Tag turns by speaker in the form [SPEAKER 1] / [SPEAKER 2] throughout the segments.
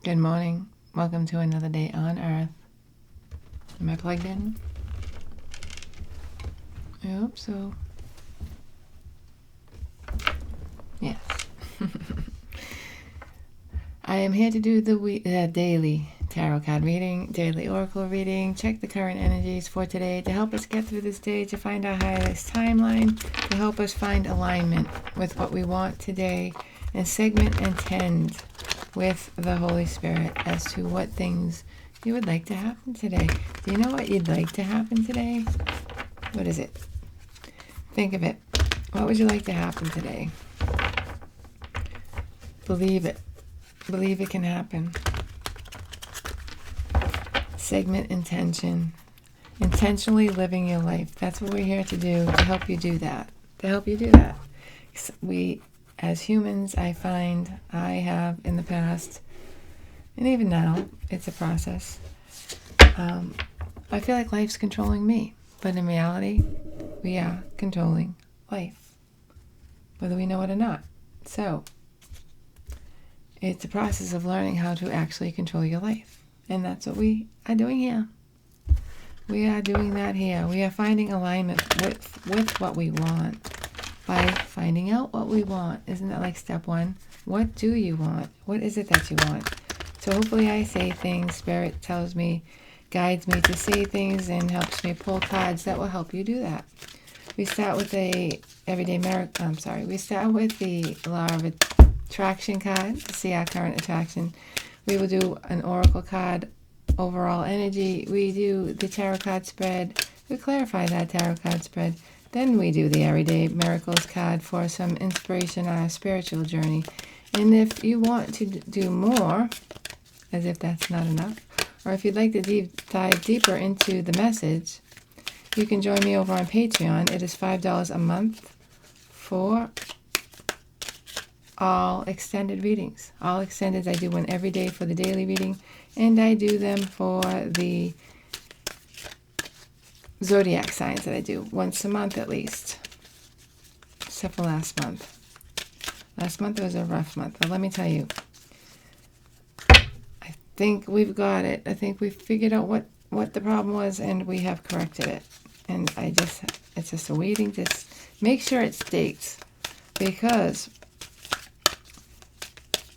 [SPEAKER 1] Good morning. Welcome to another day on Earth. Am I plugged in? I hope so. Yes. I am here to do the daily tarot card reading, daily oracle reading, check the current energies for today to help us get through this day, to find our highest timeline, to help us find alignment with what we want today, and segment and tend with the Holy Spirit as to what things you would like to happen today. Do you know what you'd like to happen today? What is it? Think of it. What would you like to happen today? Believe it. Believe it can happen. Segment intention. Intentionally living your life. That's what we're here to do, to help you do that. To help you do that. We, as humans, I find I have in the past, and even now, it's a process. I feel like life's controlling me. But in reality, we are controlling life, whether we know it or not. So, it's a process of learning how to actually control your life. And that's what we are doing here. We are doing that here. We are finding alignment with what we want by finding out what we want. Isn't that like step one? What do you want? What is it that you want? So hopefully I say things, Spirit tells me, guides me to say things, and helps me pull cards that will help you do that. We start with we start with the Law of Attraction card to see our current attraction. We will do an oracle card, overall energy. We do the tarot card spread. We clarify that tarot card spread. Then we do the Everyday Miracles card for some inspiration on our spiritual journey. And if you want to do more, as if that's not enough, or if you'd like to dive deeper into the message, you can join me over on Patreon. It is $5 a month for all extended readings. All extended, I do one every day for the daily reading, and I do them for the zodiac signs that I do once a month at least, except for last month. Last month was a rough month, but let me tell you, I think we've got it. I think we've figured out what the problem was, and we have corrected it. And it's just a waiting, just make sure it stays, because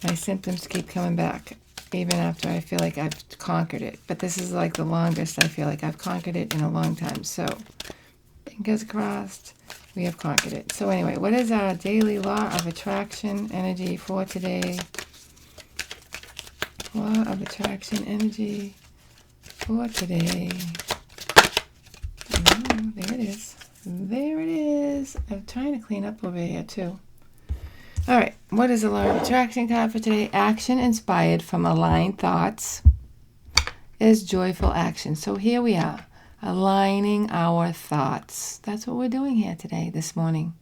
[SPEAKER 1] my symptoms keep coming back even after I feel like I've conquered it. But this is like the longest I feel like I've conquered it in a long time. So, fingers crossed, we have conquered it. So anyway, what is our daily Law of Attraction energy for today? Law of Attraction energy for today. Oh, there it is. There it is. I'm trying to clean up over here too. All right, what is the Law of Attraction card for today? Action inspired from aligned thoughts is joyful action. So here we are, aligning our thoughts. That's what we're doing here today, this morning.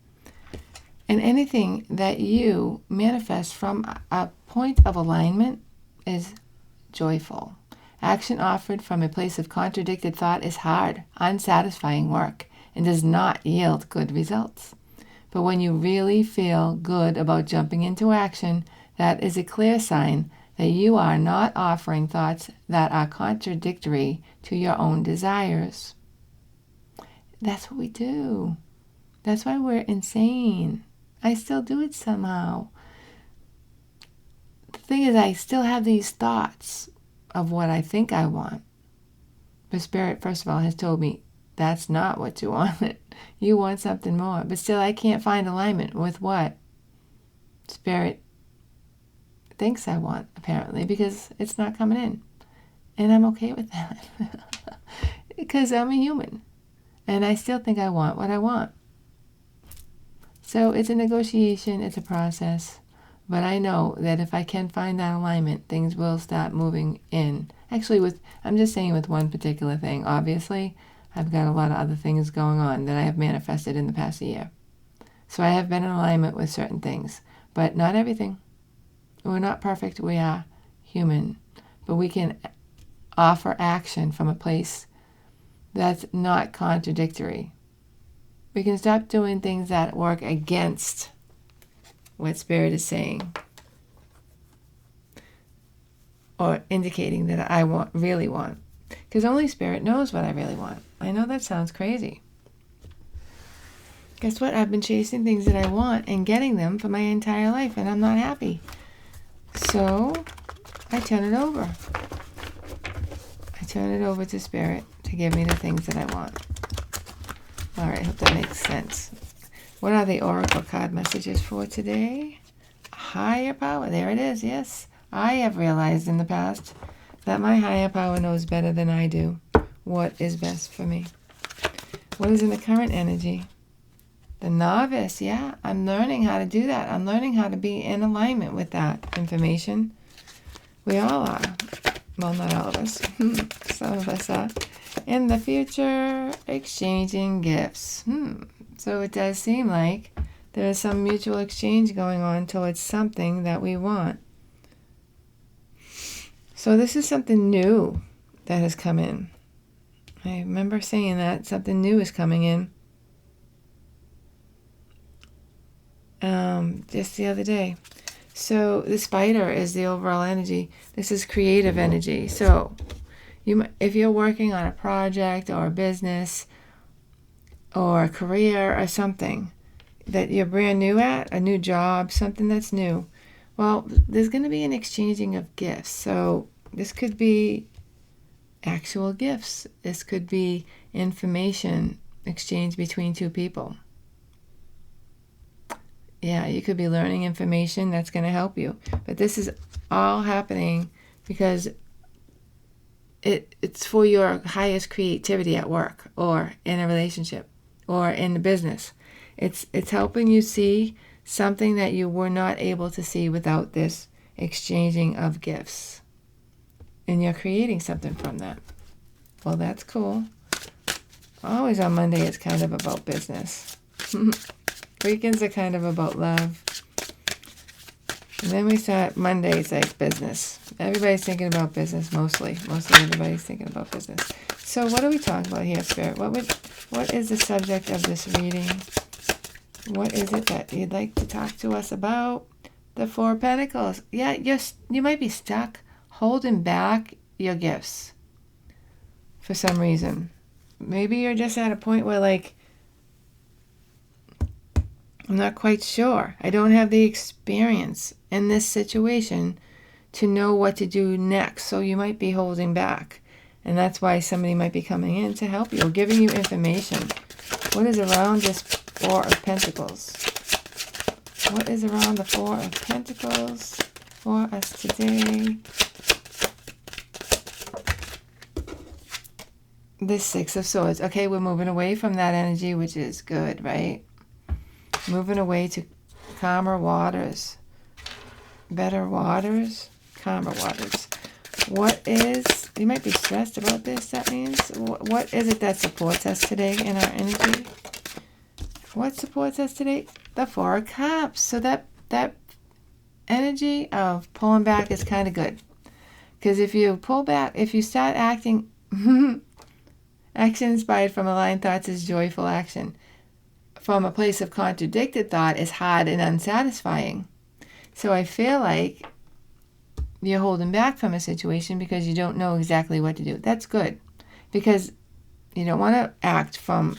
[SPEAKER 1] And anything that you manifest from a point of alignment is joyful. Action offered from a place of contradicted thought is hard, unsatisfying work, and does not yield good results. But when you really feel good about jumping into action, that is a clear sign that you are not offering thoughts that are contradictory to your own desires. That's what we do. That's why we're insane. I still do it somehow. The thing is, I still have these thoughts of what I think I want. But Spirit, first of all, has told me, that's not what you want. You want something more. But still, I can't find alignment with what Spirit thinks I want, apparently, because it's not coming in. And I'm okay with that. Because I'm a human. And I still think I want what I want. So it's a negotiation. It's a process. But I know that if I can find that alignment, things will start moving in. Actually, I'm just saying with one particular thing. Obviously, I've got a lot of other things going on that I have manifested in the past year. So I have been in alignment with certain things, but not everything. We're not perfect. We are human. But we can offer action from a place that's not contradictory. We can stop doing things that work against what Spirit is saying. or indicating that I really want. Because only Spirit knows what I really want. I know that sounds crazy. Guess what? I've been chasing things that I want and getting them for my entire life, and I'm not happy. So I turn it over. I turn it over to Spirit to give me the things that I want. All right, I hope that makes sense. What are the Oracle card messages for today? Higher power. There it is. Yes. I have realized in the past that my higher power knows better than I do what is best for me. What is in the current energy? The novice. Yeah, I'm learning how to do that. I'm learning how to be in alignment with that information. We all are. Well, not all of us. Some of us are. In the future, exchanging gifts. So it does seem like there is some mutual exchange going on towards something that we want. So this is something new that has come in. I remember saying that something new is coming in just the other day. So the spider is the overall energy. This is creative energy. So if you're working on a project or a business or a career or something that you're brand new at, a new job, something that's new, well, there's going to be an exchanging of gifts. So this could be actual gifts. This could be information exchange between two people. Yeah, you could be learning information that's going to help you. But this is all happening because it's for your highest creativity at work or in a relationship or in the business. It's helping you see something that you were not able to see without this exchanging of gifts. And you're creating something from that. Well, that's cool. Always on Monday, it's kind of about business. Weekends are kind of about love. And then we start Mondays like business. Everybody's thinking about business mostly. Mostly everybody's thinking about business. So what are we talking about here, Spirit? What is the subject of this reading? What is it that you'd like to talk to us about? The Four of Pentacles. Yeah, you might be stuck holding back your gifts for some reason. Maybe you're just at a point where I'm not quite sure. I don't have the experience in this situation to know what to do next. So you might be holding back. And that's why somebody might be coming in to help you or giving you information. What is around this Four of Pentacles? What is around the Four of Pentacles for us today? This Six of Swords. Okay, we're moving away from that energy, which is good, right? Moving away to calmer waters. Better waters. Calmer waters. You might be stressed about this, that means. What is it that supports us today in our energy? What supports us today? The Four of Cups. So that energy of pulling back is kind of good. Because if you pull back, if you start acting, action inspired from aligned thoughts is joyful action. From a place of contradicted thought is hard and unsatisfying. So I feel like you're holding back from a situation because you don't know exactly what to do. That's good. Because you don't want to act from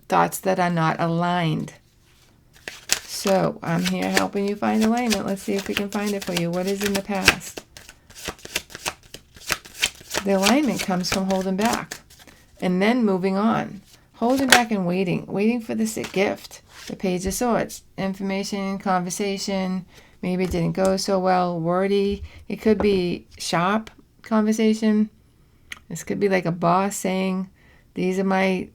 [SPEAKER 1] thoughts that are not aligned. So I'm here helping you find alignment. Let's see if we can find it for you. What is in the past? The alignment comes from holding back and then moving on. Holding back and waiting for this gift. The Page of Swords. Information, conversation. Maybe it didn't go so well. Wordy. It could be sharp conversation. This could be like a boss saying, these are my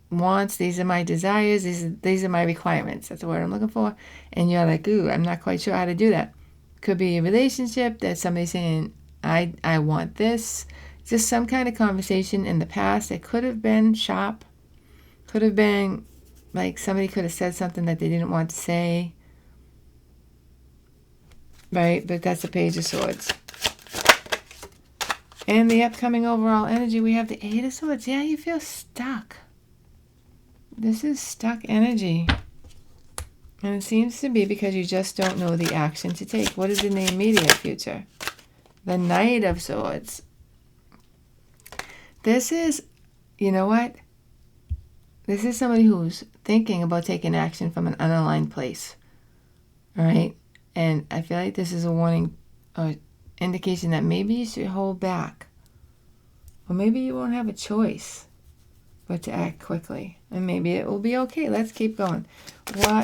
[SPEAKER 1] wants, these are my desires, these are my requirements. That's the word I'm looking for. And you're like, ooh, I'm not quite sure how to do that. Could be a relationship that somebody's saying, I want this. Just some kind of conversation in the past. It could have been sharp. Could have been like somebody could have said something that they didn't want to say. Right? But that's the Page of Swords. And the upcoming overall energy, we have the Eight of Swords. Yeah, you feel stuck. This is stuck energy. And it seems to be because you just don't know the action to take. What is in the immediate future? The Knight of Swords. This is, you know what? This is somebody who's thinking about taking action from an unaligned place. All right? And I feel like this is a warning or indication that maybe you should hold back. Or maybe you won't have a choice but to act quickly. And maybe it will be okay. Let's keep going. How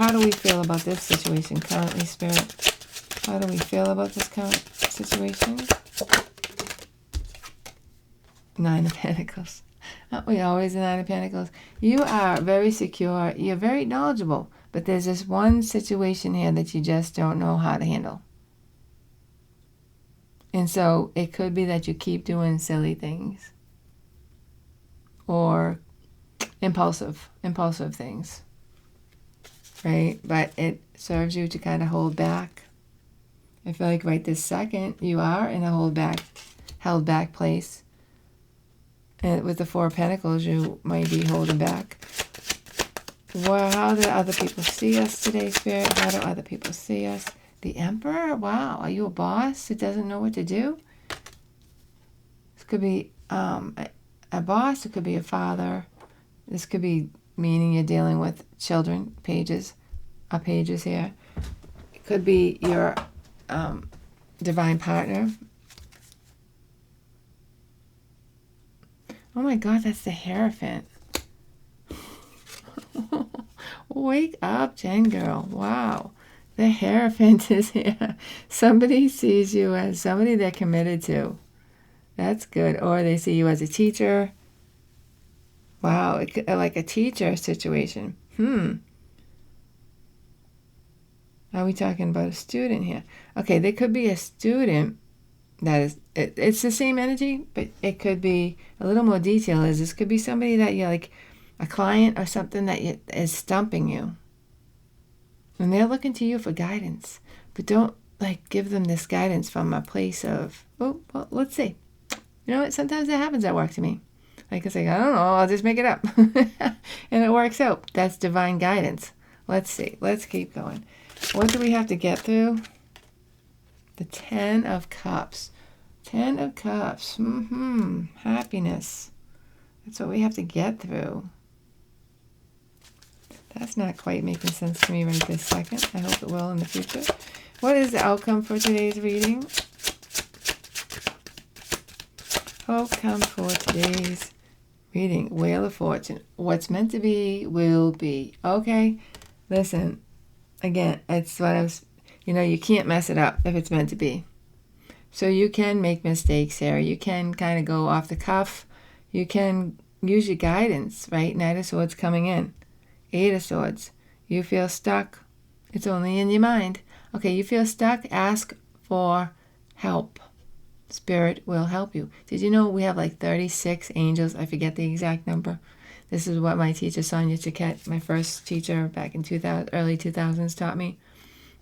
[SPEAKER 1] do we feel about this situation currently, Spirit? How do we feel about this current situation? Nine of Pentacles. Aren't we always the Nine of Pentacles? You are very secure. You're very knowledgeable. But there's this one situation here that you just don't know how to handle. And so it could be that you keep doing silly things. Or impulsive things. Right? But it serves you to kind of hold back. I feel like right this second, you are in a held back place. And with the Four of Pentacles, you might be holding back. Well, how do other people see us today, Spirit? How do other people see us? The Emperor? Wow. Are you a boss who doesn't know what to do? This could be a boss. It could be a father. This could be meaning you're dealing with children, pages here. It could be your divine partner. Oh my God, that's the Hierophant. Wake up, Jen girl. Wow. The Hierophant is here. Somebody sees you as somebody they're committed to. That's good. Or they see you as a teacher. Wow, like a teacher situation. Are we talking about a student here? Okay, there could be a student that is, it's the same energy, but it could be a little more detail. This could be somebody that you're like a client or something that is stumping you. And they're looking to you for guidance. But don't give them this guidance from a place of, oh, well, let's see. You know what? Sometimes that happens at work to me. It's like, I don't know, I'll just make it up. And it works out. That's divine guidance. Let's see. Let's keep going. What do we have to get through? The Ten of Cups. Ten of Cups. Happiness. That's what we have to get through. That's not quite making sense to me right this second. I hope it will in the future. What is the outcome for today's reading? Outcome for today's reading. Wheel of Fortune. What's meant to be will be. Okay. Listen. Again, it's what I was... you can't mess it up if it's meant to be. So you can make mistakes, Sarah. You can kind of go off the cuff. You can use your guidance, right? Knight of Swords coming in. Eight of Swords. You feel stuck. It's only in your mind. Okay, you feel stuck. Ask for help. Spirit will help you. Did you know we have 36 angels? I forget the exact number. This is what my teacher, Sonia Chiquette, my first teacher back in early 2000s, taught me.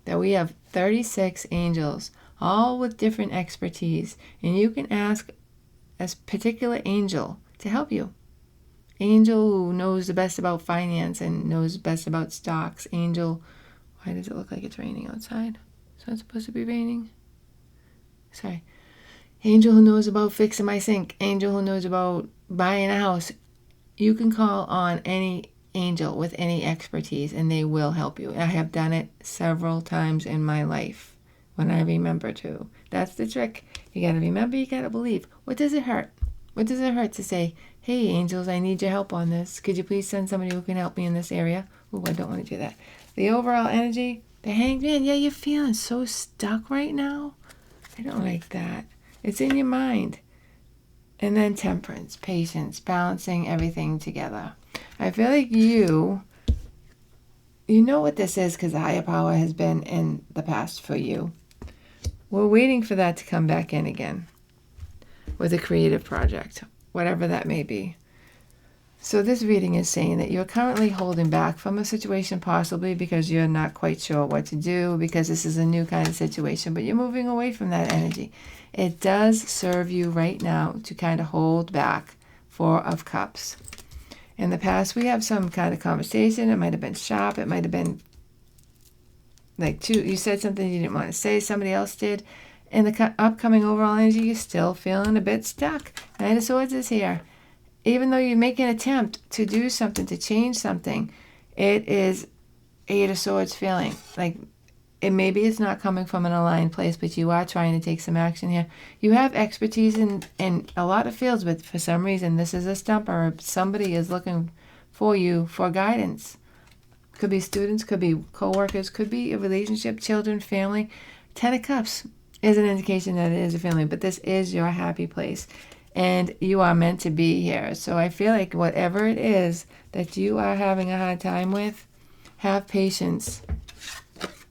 [SPEAKER 1] That we have 36 angels, all with different expertise. And you can ask a particular angel to help you. Angel who knows the best about finance and knows best about stocks. Angel, why does it look like it's raining outside? It's not supposed to be raining. Sorry. Angel who knows about fixing my sink. Angel who knows about buying a house. You can call on any angel with any expertise and they will help you. I have done it several times in my life when I remember to. That's the trick. You got to remember, you got to believe. What does it hurt? What does it hurt to say, hey, angels, I need your help on this. Could you please send somebody who can help me in this area? Oh, I don't want to do that. The overall energy, the Hanged Man, yeah, you're feeling so stuck right now. I don't like that. It's in your mind. And then Temperance, patience, balancing everything together. I feel like you know what this is because the higher power has been in the past for you. We're waiting for that to come back in again with a creative project, whatever that may be. So this reading is saying that you're currently holding back from a situation possibly because you're not quite sure what to do because this is a new kind of situation, but you're moving away from that energy. It does serve you right now to kind of hold back. Four of Cups. In the past, we have some kind of conversation. It might have been sharp. It might have been you said something you didn't want to say. Somebody else did. in the upcoming overall energy, you're still feeling a bit stuck. Knight of Swords is here. Even though you make an attempt to do something, to change something, it is Eight of Swords feeling. Like, maybe it's not coming from an aligned place, but you are trying to take some action here. You have expertise in a lot of fields, but for some reason, this is a stumper. Or somebody is looking for you for guidance. Could be students, could be co-workers, could be a relationship, children, family. 10 of Cups is an indication that it is a family, but this is your happy place. And you are meant to be here. So I feel like whatever it is that you are having a hard time with, have patience.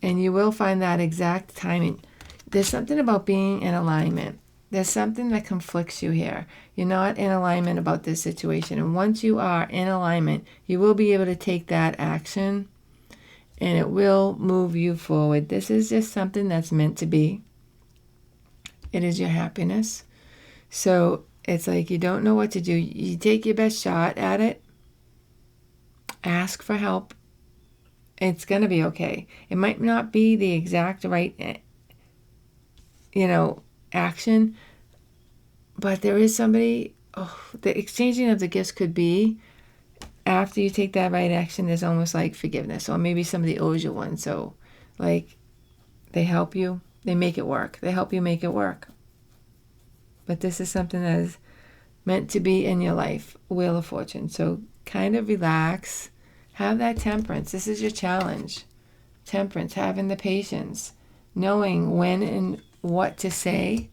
[SPEAKER 1] And you will find that exact timing. There's something about being in alignment. There's something that conflicts you here. You're not in alignment about this situation. And once you are in alignment, you will be able to take that action. And it will move you forward. This is just something that's meant to be. It is your happiness. So it's like you don't know what to do. You take your best shot at it. Ask for help. It's going to be okay. It might not be the exact right, action, but there is somebody, the exchanging of the gifts could be, after you take that right action, there's almost like forgiveness, or maybe somebody owes you one. So, like, they help you, they make it work. They help you make it work. But this is something that is meant to be in your life, Wheel of Fortune. So kind of relax. Have that temperance. This is your challenge. Temperance, having the patience, knowing when and what to say,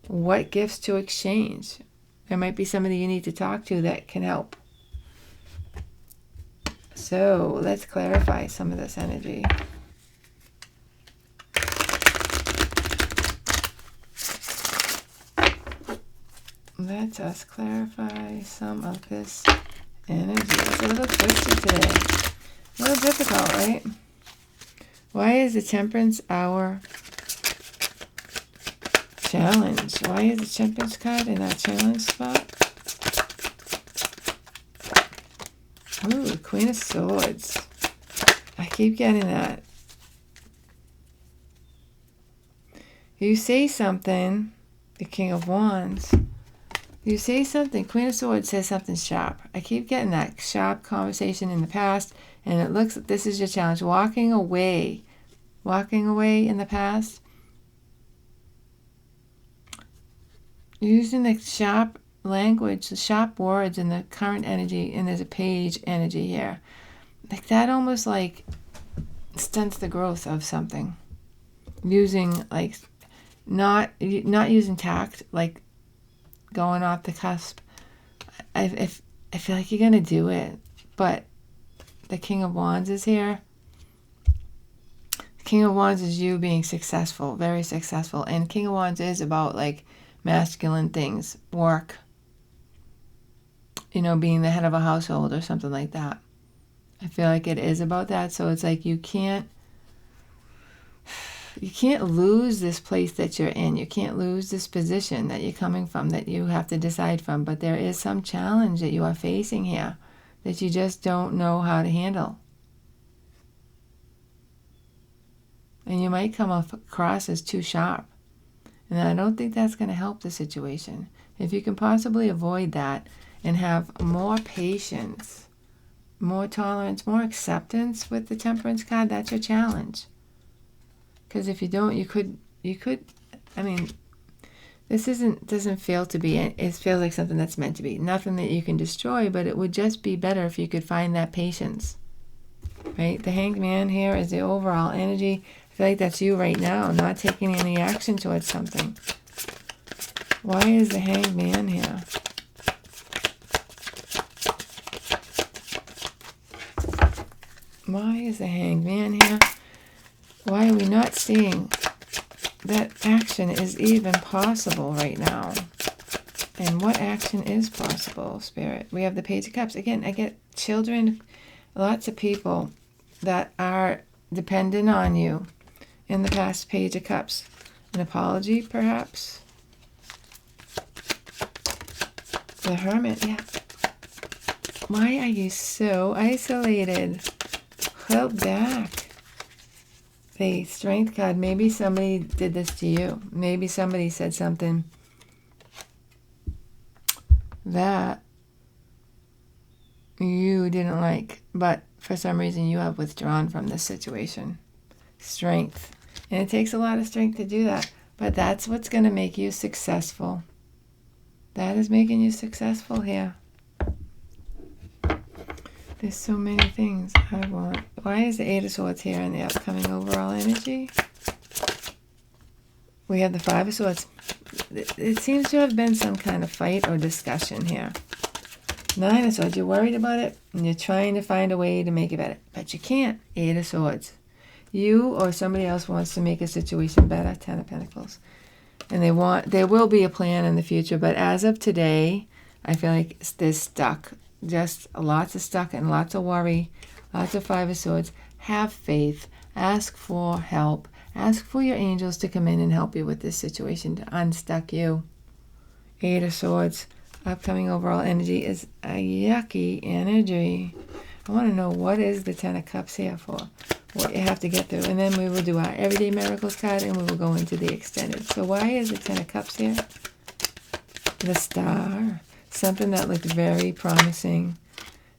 [SPEAKER 1] what gifts to exchange. There might be somebody you need to talk to that can help. So let's clarify some of this energy. Let us clarify some of this energy. It's a little twisted today. A little difficult, right? Why is the Temperance our challenge? Why is the Temperance card in that challenge spot? Ooh, Queen of Swords. I keep getting that. You say something, the King of Wands. You say something, Queen of Swords says something sharp. I keep getting that sharp conversation in the past, and it looks like this is your challenge. Walking away in the past. Using the sharp language, the sharp words in the current energy, and there's a Page energy here. Like that almost like stunts the growth of something. Using like, not using tact, like going off the cusp. I feel like you're going to do it. But the King of Wands is here. The King of Wands is you being successful, very successful. And King of Wands is about like masculine things, work, being the head of a household or something like that. I feel like it is about that. So it's like you can't lose this place that you're in. You can't lose this position that you're coming from, that you have to decide from. But there is some challenge that you are facing here that you just don't know how to handle. And you might come across as too sharp. And I don't think that's going to help the situation. If you can possibly avoid that and have more patience, more tolerance, more acceptance with the Temperance card, that's your challenge. Because if you don't, you could, this doesn't feel to be, it feels like something that's meant to be. Nothing that you can destroy, but it would just be better if you could find that patience, right? The Hanged Man here is the overall energy. I feel like that's you right now, not taking any action towards something. Why is the Hanged Man here? Why is the Hanged Man here? Why are we not seeing that action is even possible right now? And what action is possible, Spirit? We have the Page of Cups. Again, I get children, lots of people that are dependent on you. In the past, Page of Cups. An apology, perhaps? The Hermit, yeah. Why are you so isolated? Held back. the Strength card, maybe somebody did this to you. Maybe somebody said something that you didn't like, but for some reason you have withdrawn from this situation. Strength. And it takes a lot of strength to do that, but that's what's going to make you successful. That is making you successful here. There's so many things I want. Why is the Eight of Swords here in the upcoming overall energy? We have the Five of Swords. It seems to have been some kind of fight or discussion here. Nine of Swords. You're worried about it, and you're trying to find a way to make it better, but you can't. Eight of Swords. You or somebody else wants to make a situation better. Ten of Pentacles. And there will be a plan in the future, but as of today, I feel like they're stuck. Just lots of stuck and lots of worry, lots of Five of Swords. Have faith. Ask for help. Ask for your angels to come in and help you with this situation, to unstuck you. Eight of Swords. Upcoming overall energy is a yucky energy. I want to know, what is the Ten of Cups here for? What you have to get through. And then we will do our Everyday Miracles card, and we will go into the extended. So why is the Ten of Cups here? The Star. Something that looked very promising.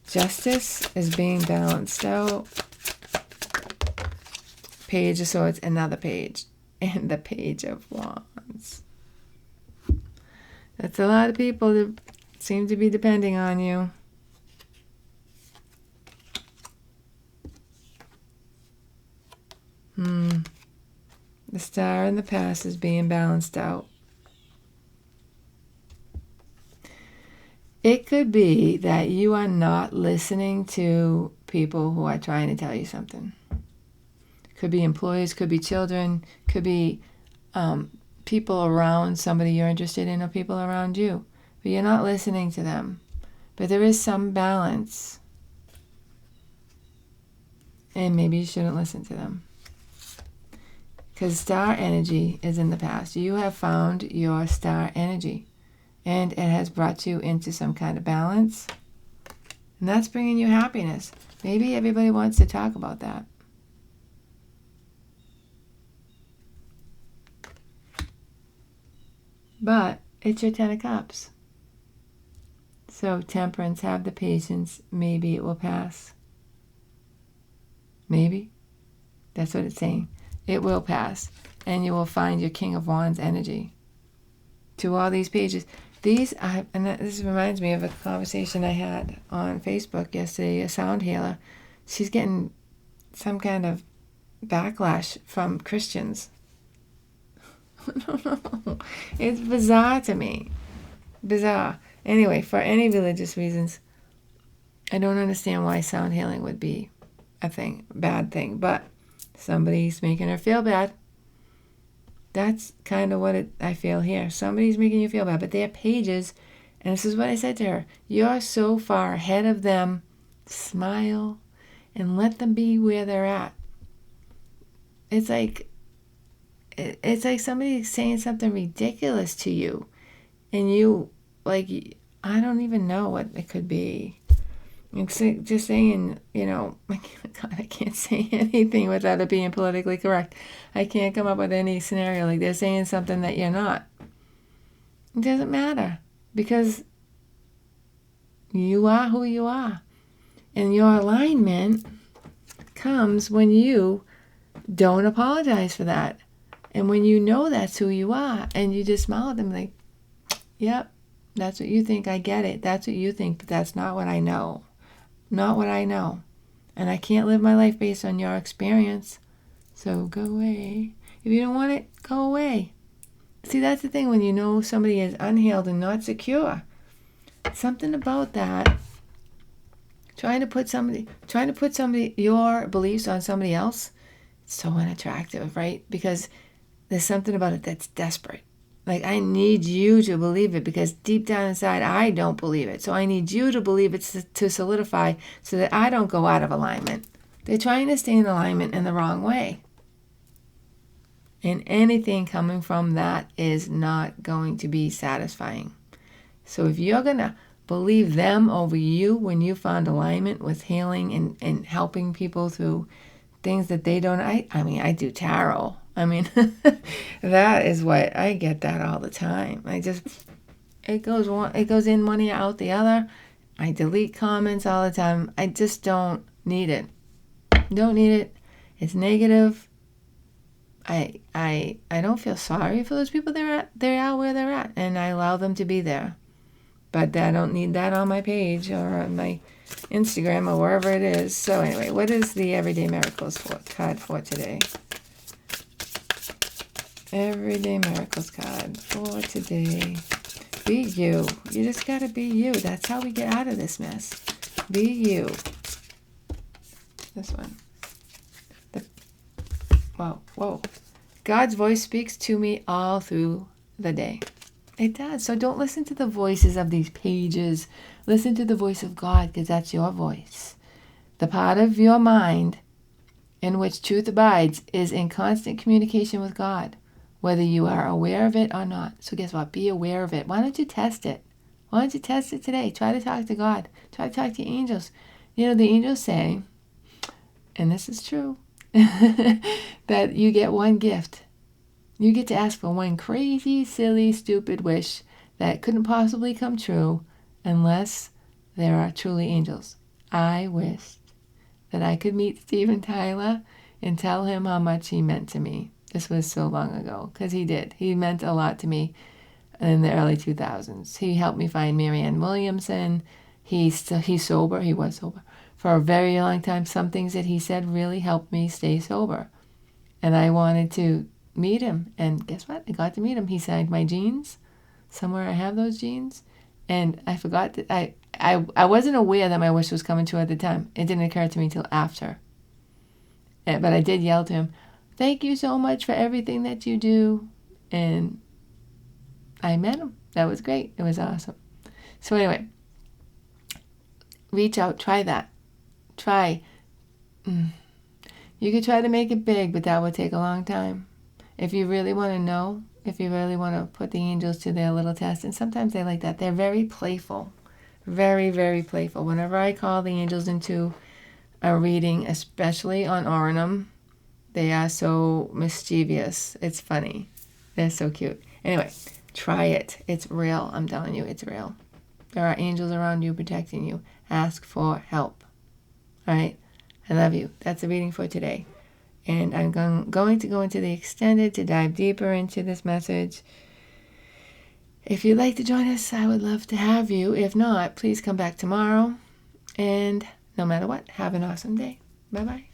[SPEAKER 1] Justice is being balanced out. Page of Swords, another page. And the Page of Wands. That's a lot of people that seem to be depending on you. The Star in the past is being balanced out. It could be that you are not listening to people who are trying to tell you something. Could be employees, could be children, could be people around somebody you're interested in, or people around you. But you're not listening to them. But there is some balance. And maybe you shouldn't listen to them. Because star energy is in the past. You have found your star energy. And it has brought you into some kind of balance. And that's bringing you happiness. Maybe everybody wants to talk about that. But it's your Ten of Cups. So Temperance, have the patience. Maybe it will pass. Maybe. That's what it's saying. It will pass. And you will find your King of Wands energy. To all these pages. This reminds me of a conversation I had on Facebook yesterday. A sound healer. She's getting some kind of backlash from Christians. I don't know. It's bizarre to me. Bizarre. Anyway, for any religious reasons, I don't understand why sound healing would be a bad thing. But somebody's making her feel bad. That's kind of what I feel here. Somebody's making you feel bad, but they're pages. And this is what I said to her. You're so far ahead of them. Smile and let them be where they're at. It's like somebody saying something ridiculous to you. And you, I don't even know what it could be. It's just saying, God, I can't say anything without it being politically correct. I can't come up with any scenario. Like they're saying something that you're not. It doesn't matter because you are who you are. And your alignment comes when you don't apologize for that. And when you know that's who you are and you just smile at them like, yep, that's what you think. I get it. That's what you think, but that's not what I know. Not what I know. And I can't live my life based on your experience. So go away. If you don't want it, go away. See, that's the thing when you know somebody is unhealed and not secure. Something about that. Trying to put your beliefs on somebody else, it's so unattractive, right? Because there's something about it that's desperate. Like, I need you to believe it because deep down inside, I don't believe it. So I need you to believe it to solidify so that I don't go out of alignment. They're trying to stay in alignment in the wrong way. And anything coming from that is not going to be satisfying. So if you're going to believe them over you when you found alignment with healing and helping people through things that they don't. I mean, I do tarot. I mean, that is what I get that all the time. It goes in one ear out the other. I delete comments all the time. I just don't need it. Don't need it. It's negative. I don't feel sorry for those people. They're out where they're at, and I allow them to be there. But I don't need that on my page or on my Instagram or wherever it is. So anyway, what is the Everyday Miracles card for today? Everyday Miracles card for today. Be you. You just got to be you. That's how we get out of this mess. Be you. This one. Whoa. God's voice speaks to me all through the day. It does. So don't listen to the voices of these pages. Listen to the voice of God, because that's your voice. The part of your mind in which truth abides is in constant communication with God, whether you are aware of it or not. So guess what? Be aware of it. Why don't you test it? Why don't you test it today? Try to talk to God. Try to talk to angels. You know, the angels say, and this is true, that you get one gift. You get to ask for one crazy, silly, stupid wish that couldn't possibly come true unless there are truly angels. I wished that I could meet Steven Tyler and tell him how much he meant to me. This was so long ago, because he did. He meant a lot to me in the early 2000s. He helped me find Marianne Williamson. He's sober. He was sober for a very long time. Some things that he said really helped me stay sober. And I wanted to meet him. And guess what? I got to meet him. He signed my jeans. Somewhere I have those jeans. And I forgot that I wasn't aware that my wish was coming true at the time. It didn't occur to me till after. But I did yell to him, "Thank you so much for everything that you do." And I met him. That was great. It was awesome. So anyway, reach out. Try that. Try. You could try to make it big, but that would take a long time. If you really want to know, if you really want to put the angels to their little test, and sometimes they like that. They're very playful. Very, very playful. Whenever I call the angels into a reading, especially on Ornum, they are so mischievous. It's funny. They're so cute. Anyway, try it. It's real. I'm telling you, it's real. There are angels around you protecting you. Ask for help. All right? I love you. That's the reading for today. And I'm going to go into the extended to dive deeper into this message. If you'd like to join us, I would love to have you. If not, please come back tomorrow. And no matter what, have an awesome day. Bye-bye.